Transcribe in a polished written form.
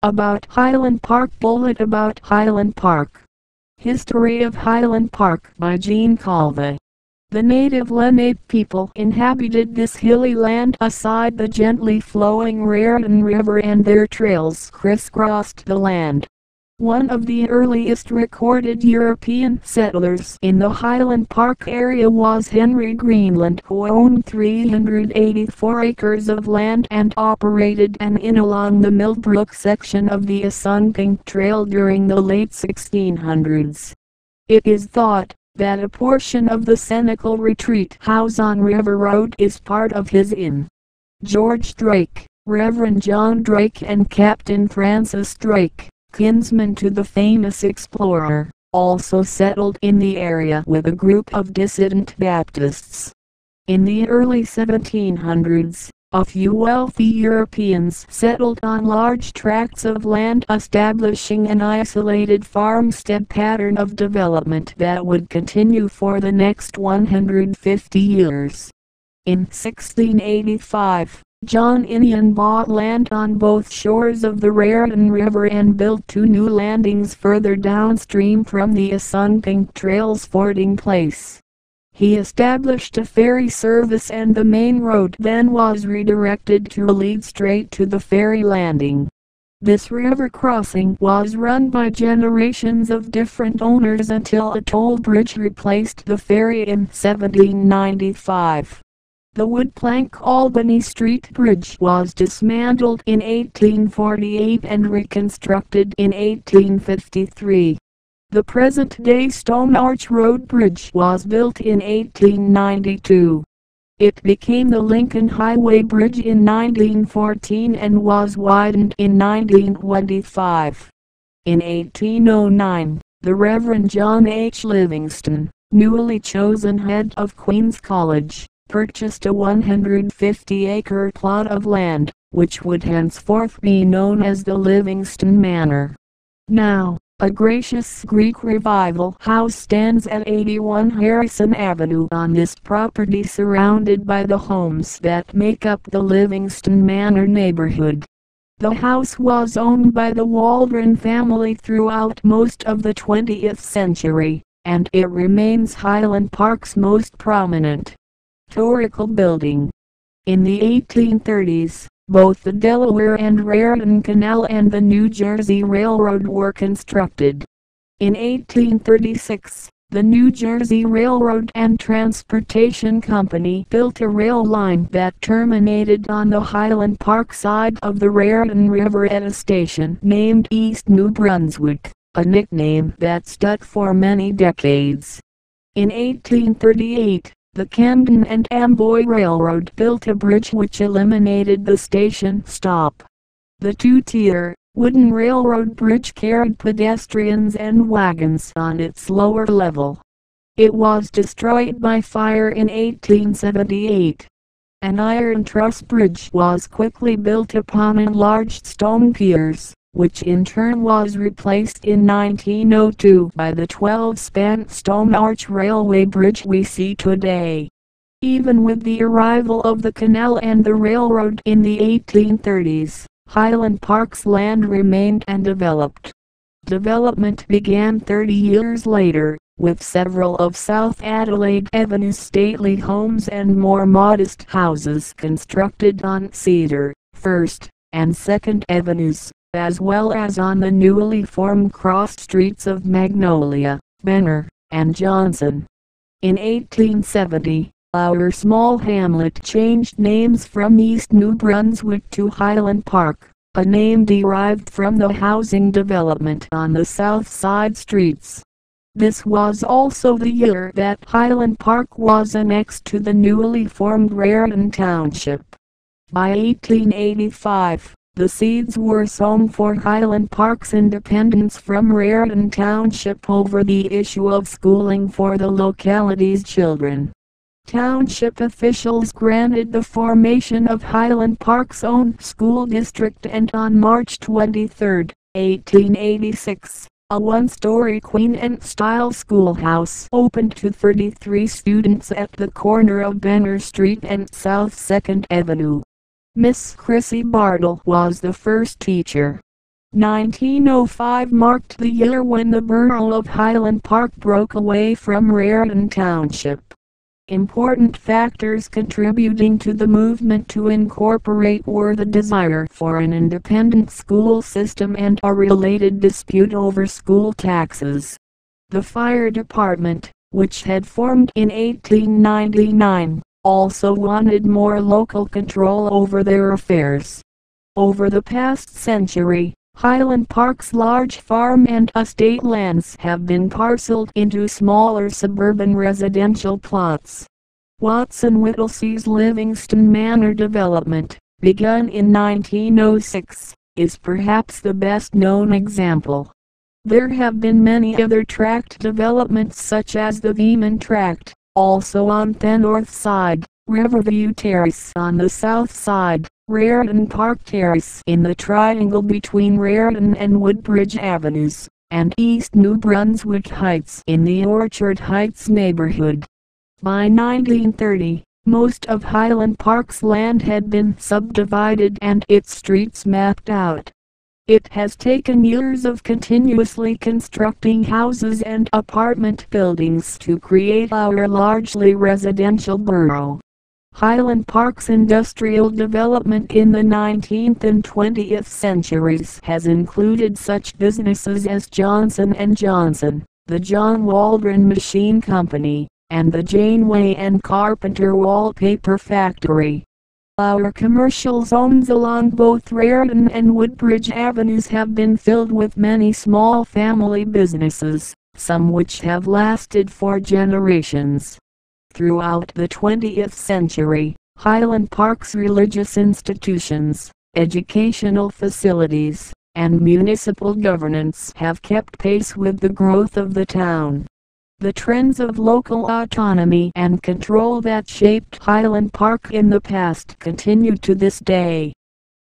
About Highland Park. Bullet about Highland Park. History of Highland Park by Jean Calvi. The native Lenape people inhabited this hilly land aside the gently flowing Raritan River, and their trails crisscrossed the land. One of the earliest recorded European settlers in the Highland Park area was Henry Greenland, who owned 384 acres of land and operated an inn along the Millbrook section of the Assunpink Trail during the late 1600s. It is thought that a portion of the Senecal Retreat House on River Road is part of his inn. George Drake, Reverend John Drake, and Captain Francis Drake, kinsman to the famous explorer, also settled in the area with a group of dissident Baptists. In the early 1700s, a few wealthy Europeans settled on large tracts of land, establishing an isolated farmstead pattern of development that would continue for the next 150 years. In 1685, John Innian bought land on both shores of the Raritan River and built two new landings further downstream from the Assunpink Trail's fording place. He established a ferry service, and the main road then was redirected to lead straight to the ferry landing. This river crossing was run by generations of different owners until a toll bridge replaced the ferry in 1795. The wood-plank Albany Street Bridge was dismantled in 1848 and reconstructed in 1853. The present-day Stone Arch Road Bridge was built in 1892. It became the Lincoln Highway Bridge in 1914 and was widened in 1925. In 1809, the Reverend John H. Livingston, newly chosen head of Queen's College, purchased a 150-acre plot of land, which would henceforth be known as the Livingston Manor. Now, a gracious Greek Revival house stands at 81 Harrison Avenue on this property, surrounded by the homes that make up the Livingston Manor neighborhood. The house was owned by the Waldron family throughout most of the 20th century, and it remains Highland Park's most prominent historical building. In the 1830s, both the Delaware and Raritan Canal and the New Jersey Railroad were constructed. In 1836, the New Jersey Railroad and Transportation Company built a rail line that terminated on the Highland Park side of the Raritan River at a station named East New Brunswick, a nickname that stuck for many decades. In 1838, the Camden and Amboy Railroad built a bridge which eliminated the station stop. The two-tier, wooden railroad bridge carried pedestrians and wagons on its lower level. It was destroyed by fire in 1878. An iron truss bridge was quickly built upon enlarged stone piers, which in turn was replaced in 1902 by the 12-span Stone Arch Railway Bridge we see today. Even with the arrival of the canal and the railroad in the 1830s, Highland Park's land remained undeveloped. Development began 30 years later, with several of South Adelaide Avenue's stately homes and more modest houses constructed on Cedar, First, and Second Avenues, as well as on the newly formed cross streets of Magnolia, Benner, and Johnson. In 1870, our small hamlet changed names from East New Brunswick to Highland Park, a name derived from the housing development on the south side streets. This was also the year that Highland Park was annexed to the newly formed Raritan Township. By 1885, the seeds were sown for Highland Park's independence from Raritan Township over the issue of schooling for the locality's children. Township officials granted the formation of Highland Park's own school district, and on March 23, 1886, a one-story Queen Anne-style schoolhouse opened to 33 students at the corner of Benner Street and South 2nd Avenue. Miss Chrissy Bartle was the first teacher. 1905 marked the year when the borough of Highland Park broke away from Raritan Township. Important factors contributing to the movement to incorporate were the desire for an independent school system and a related dispute over school taxes. The fire department, which had formed in 1899, also wanted more local control over their affairs. Over the past century, Highland Park's large farm and estate lands have been parceled into smaller suburban residential plots. Watson Whittlesey's Livingston Manor development, begun in 1906, is perhaps the best known example. There have been many other tract developments such as the Veeman Tract, also on the north side, Riverview Terrace on the south side, Raritan Park Terrace in the triangle between Raritan and Woodbridge Avenues, and East New Brunswick Heights in the Orchard Heights neighborhood. By 1930, most of Highland Park's land had been subdivided and its streets mapped out. It has taken years of continuously constructing houses and apartment buildings to create our largely residential borough. Highland Park's industrial development in the 19th and 20th centuries has included such businesses as Johnson & Johnson, the John Waldron Machine Company, and the Janeway and Carpenter Wallpaper Factory. Our commercial zones along both Raritan and Woodbridge Avenues have been filled with many small family businesses, some which have lasted for generations. Throughout the 20th century, Highland Park's religious institutions, educational facilities, and municipal governance have kept pace with the growth of the town. The trends of local autonomy and control that shaped Highland Park in the past continue to this day.